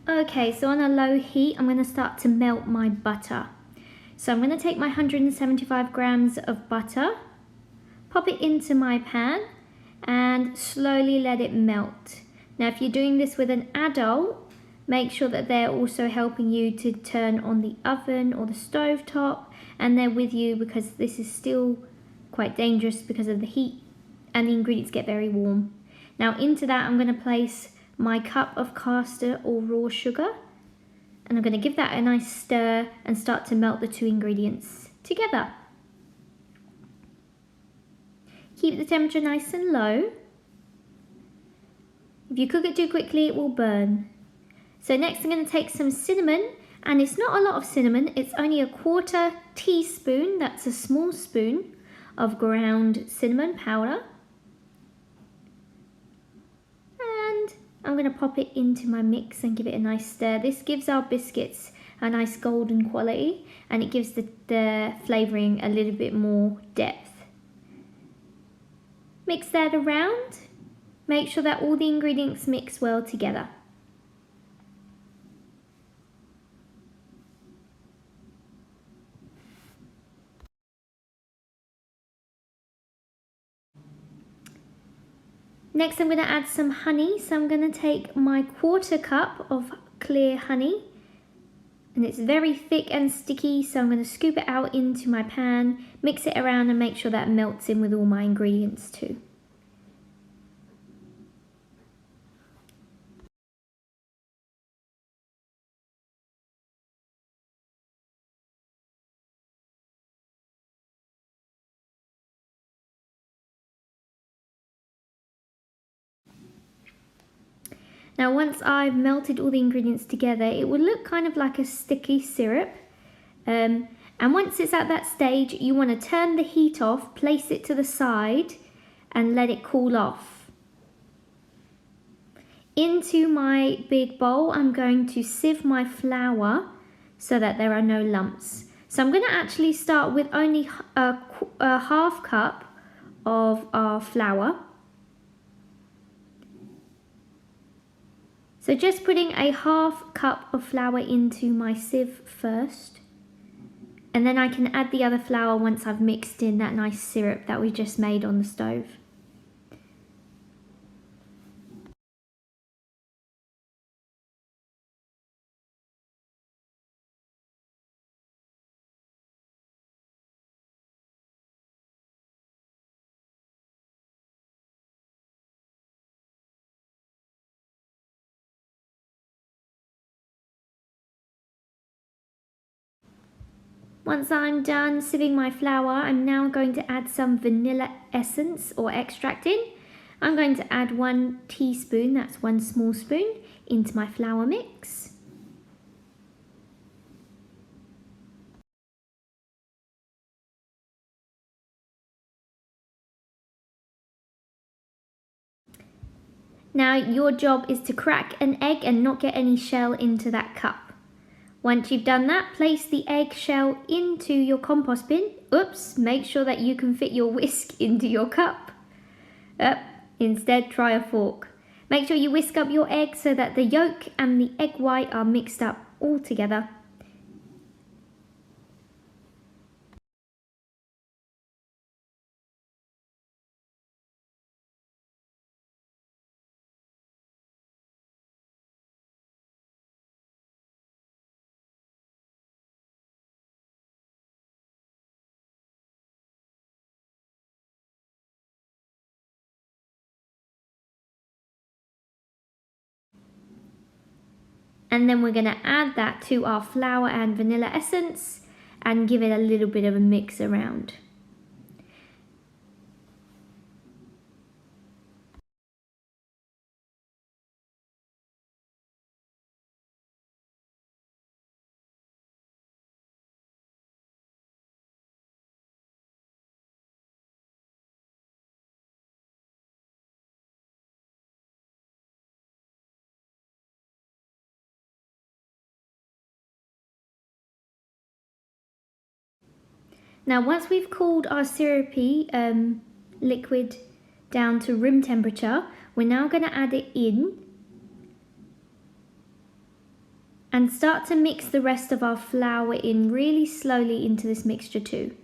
Okay, so on a low heat, I'm going to start to melt my butter. So I'm going to take my 175 grams of butter, pop it into my pan, and slowly let it melt. Now, if you're doing this with an adult, make sure that they're also helping you to turn on the oven or the stove top, and they're with you because this is still quite dangerous because of the heat and the ingredients get very warm. Now into that I'm going to place my cup of caster or raw sugar, and I'm going to give that a nice stir and start to melt the two ingredients together. Keep the temperature nice and low. If you cook it too quickly, it will burn. So next I'm going to take some cinnamon, and it's not a lot of cinnamon, it's only a 1/4 teaspoon, that's a small spoon, of ground cinnamon powder. And I'm going to pop it into my mix and give it a nice stir. This gives our biscuits a nice golden quality, and it gives the flavouring a little bit more depth. Mix that around. Make sure that all the ingredients mix well together. Next I'm going to add some honey, so I'm going to take my 1/4 cup of clear honey, and it's very thick and sticky, so I'm going to scoop it out into my pan, mix it around and make sure that melts in with all my ingredients too. Now once I've melted all the ingredients together, it will look kind of like a sticky syrup. And once it's at that stage, you want to turn the heat off, place it to the side and let it cool off. Into my big bowl, I'm going to sieve my flour so that there are no lumps. So I'm going to actually start with only a 1/2 cup of our flour. So just putting a 1/2 cup of flour into my sieve first, and then I can add the other flour once I've mixed in that nice syrup that we just made on the stove. Once I'm done sieving my flour, I'm now going to add some vanilla essence or extract in. I'm going to add 1 teaspoon, that's 1 small spoon, into my flour mix. Now your job is to crack an egg and not get any shell into that cup. Once you've done that, place the egg shell into your compost bin. Oops, make sure that you can fit your whisk into your cup. Instead, try a fork. Make sure you whisk up your egg so that the yolk and the egg white are mixed up all together. And then we're going to add that to our flour and vanilla essence and give it a little bit of a mix around. Now once we've cooled our syrupy liquid down to room temperature, we're now going to add it in. And start to mix the rest of our flour in really slowly into this mixture too.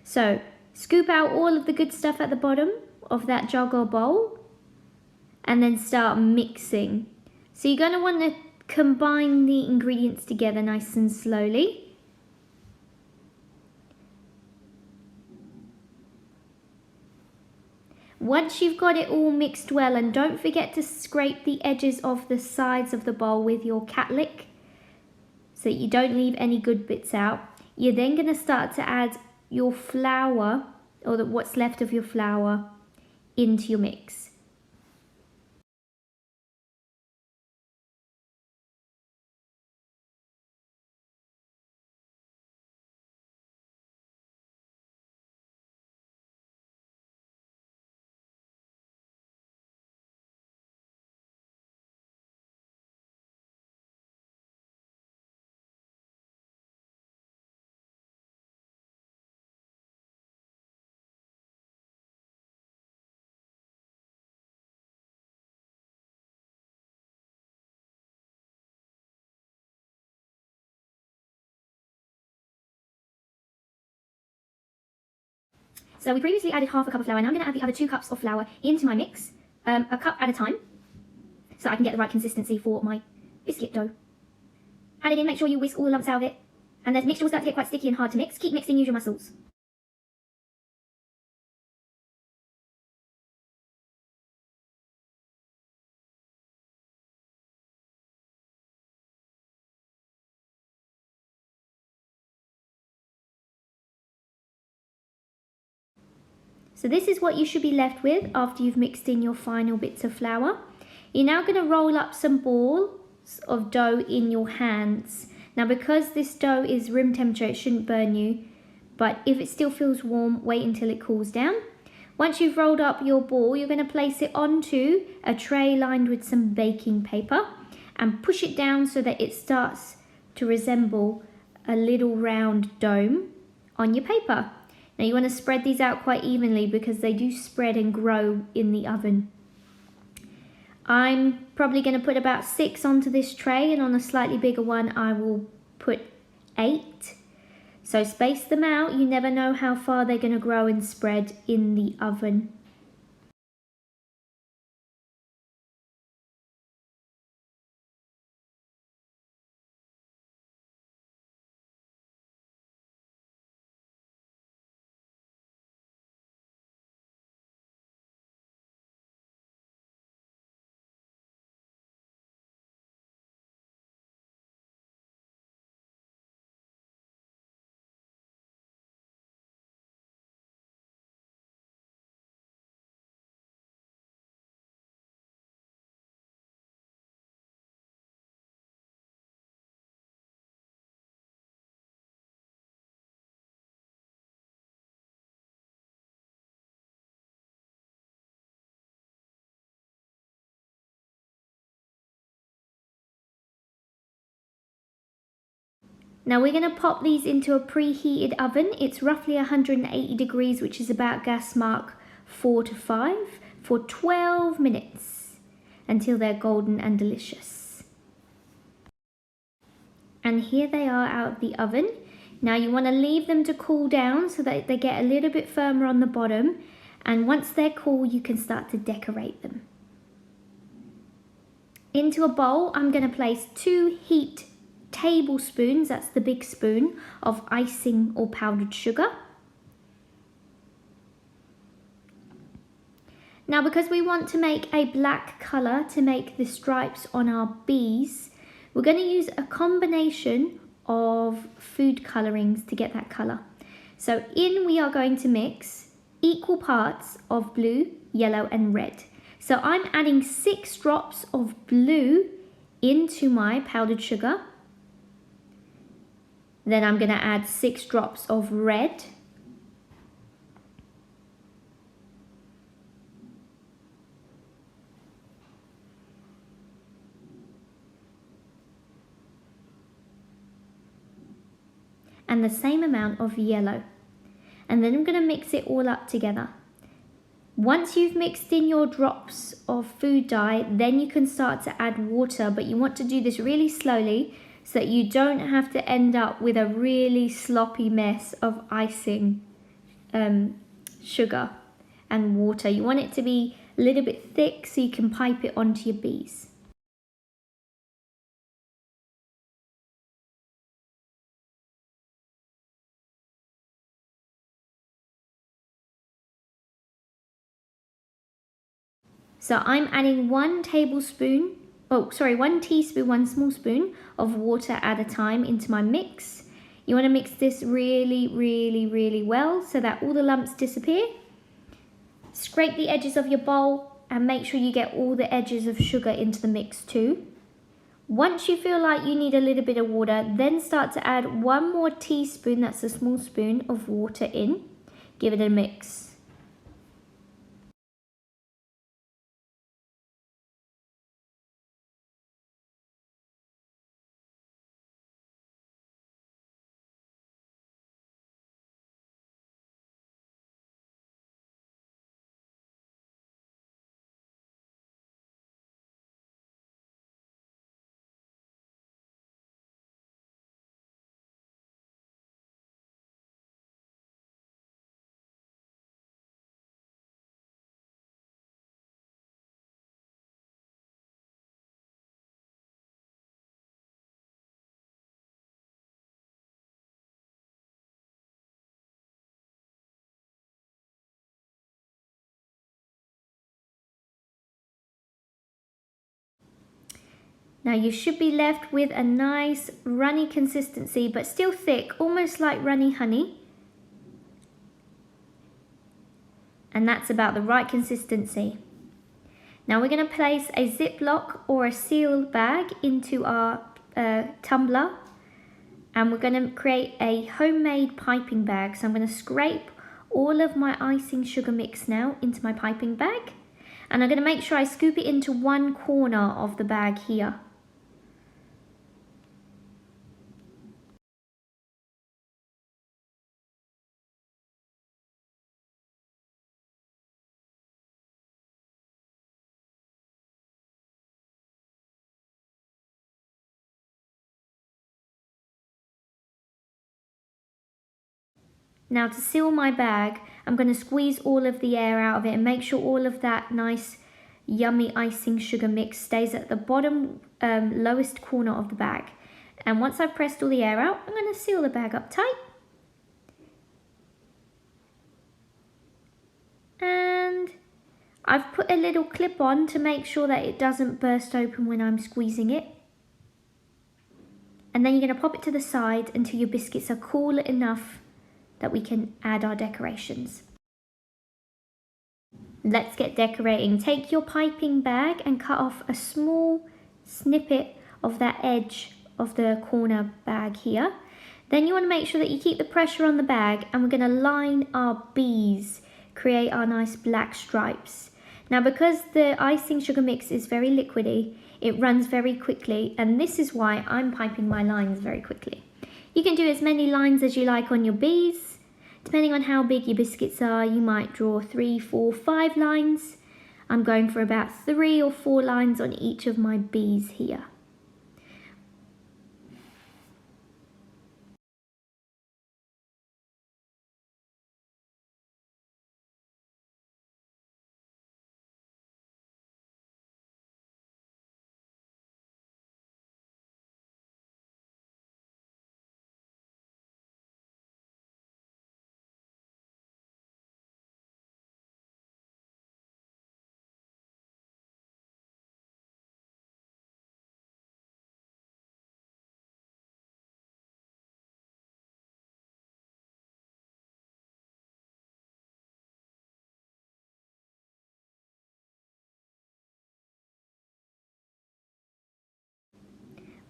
So scoop out all of the good stuff at the bottom of that jug or bowl and then start mixing. So you're going to want to combine the ingredients together nice and slowly. Once you've got it all mixed well, and don't forget to scrape the edges of the sides of the bowl with your cat lick so that you don't leave any good bits out. You're then going to start to add your flour, or what's left of your flour, into your mix. So we previously added half a cup of flour, and I'm going to add the other 2 cups of flour into my mix, a cup at a time, so I can get the right consistency for my biscuit dough. Add it in, make sure you whisk all the lumps out of it, and the mixture will start to get quite sticky and hard to mix. Keep mixing, use your muscles. So this is what you should be left with after you've mixed in your final bits of flour. You're now going to roll up some balls of dough in your hands. Now because this dough is room temperature, it shouldn't burn you, but if it still feels warm, wait until it cools down. Once you've rolled up your ball, you're going to place it onto a tray lined with some baking paper and push it down so that it starts to resemble a little round dome on your paper. Now you want to spread these out quite evenly because they do spread and grow in the oven. I'm probably going to put about 6 onto this tray, and on a slightly bigger one I will put 8. So space them out, you never know how far they're going to grow and spread in the oven. Now we're going to pop these into a preheated oven. It's roughly 180 degrees, which is about gas mark 4 to 5, for 12 minutes until they're golden and delicious. And here they are out of the oven. Now you want to leave them to cool down so that they get a little bit firmer on the bottom, and once they're cool you can start to decorate them. Into a bowl I'm going to place 2 heaped tablespoons, that's the big spoon, of icing or powdered sugar. Now because we want to make a black colour to make the stripes on our bees, we're going to use a combination of food colourings to get that colour. So in we are going to mix equal parts of blue, yellow and red. So I'm adding 6 drops of blue into my powdered sugar. Then I'm going to add 6 drops of red. And the same amount of yellow. And then I'm going to mix it all up together. Once you've mixed in your drops of food dye, then you can start to add water, but you want to do this really slowly so that you don't have to end up with a really sloppy mess of icing sugar and water. You want it to be a little bit thick so you can pipe it onto your bees. So I'm adding 1 teaspoon, 1 small spoon of water at a time into my mix. You want to mix this really well so that all the lumps disappear. Scrape the edges of your bowl and make sure you get all the edges of sugar into the mix too. Once you feel like you need a little bit of water, then start to add 1 more teaspoon, that's a small spoon, of water in. Give it a mix. Now you should be left with a nice runny consistency, but still thick, almost like runny honey. And that's about the right consistency. Now we're going to place a Ziploc or a seal bag into our tumbler, and we're going to create a homemade piping bag. So I'm going to scrape all of my icing sugar mix now into my piping bag, and I'm going to make sure I scoop it into one corner of the bag here. Now to seal my bag, I'm going to squeeze all of the air out of it and make sure all of that nice yummy icing sugar mix stays at the bottom lowest corner of the bag. And once I've pressed all the air out, I'm going to seal the bag up tight. And I've put a little clip on to make sure that it doesn't burst open when I'm squeezing it. And then you're going to pop it to the side until your biscuits are cool enough that we can add our decorations. Let's get decorating. Take your piping bag and cut off a small snippet of that edge of the corner bag here. Then you want to make sure that you keep the pressure on the bag, and we're going to line our bees, create our nice black stripes. Now because the icing sugar mix is very liquidy, it runs very quickly, and this is why I'm piping my lines very quickly. You can do as many lines as you like on your bees. Depending on how big your biscuits are, you might draw 3, 4, 5 lines. I'm going for about 3 or 4 lines on each of my bees here.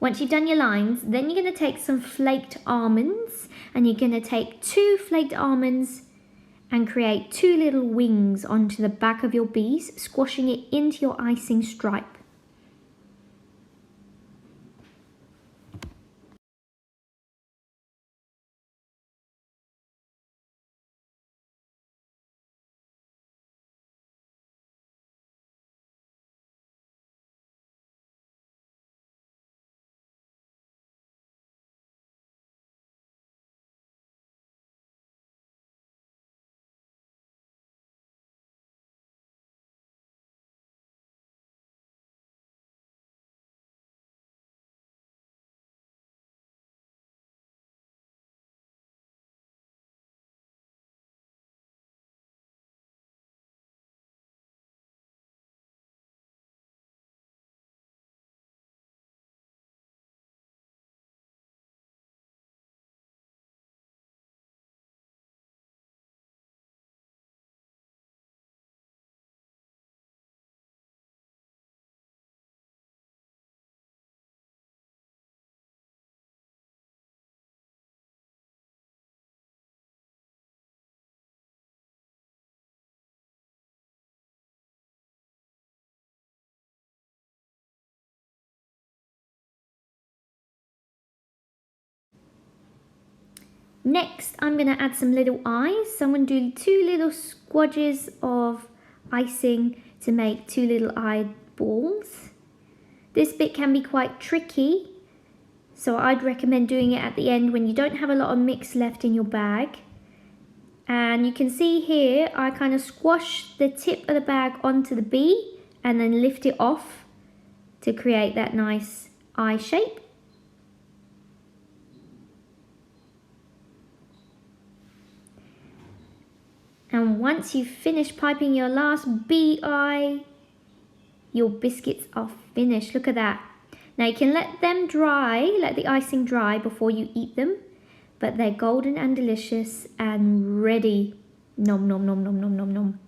Once you've done your lines, then you're going to take some flaked almonds, and you're going to take 2 flaked almonds and create 2 little wings onto the back of your bees, squashing it into your icing stripe. Next, I'm going to add some little eyes. So I'm going to do 2 little squodges of icing to make 2 little eyeballs. This bit can be quite tricky, so I'd recommend doing it at the end when you don't have a lot of mix left in your bag. And you can see here, I kind of squash the tip of the bag onto the bee and then lift it off to create that nice eye shape. And once you've finished piping your last bee eye, your biscuits are finished. Look at that. Now you can let them dry, let the icing dry before you eat them, but they're golden and delicious and ready. Nom nom nom nom nom nom nom.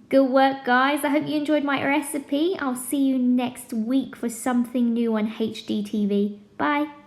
Good work, guys. I hope you enjoyed my recipe. I'll see you next week for something new on HDTV. Bye.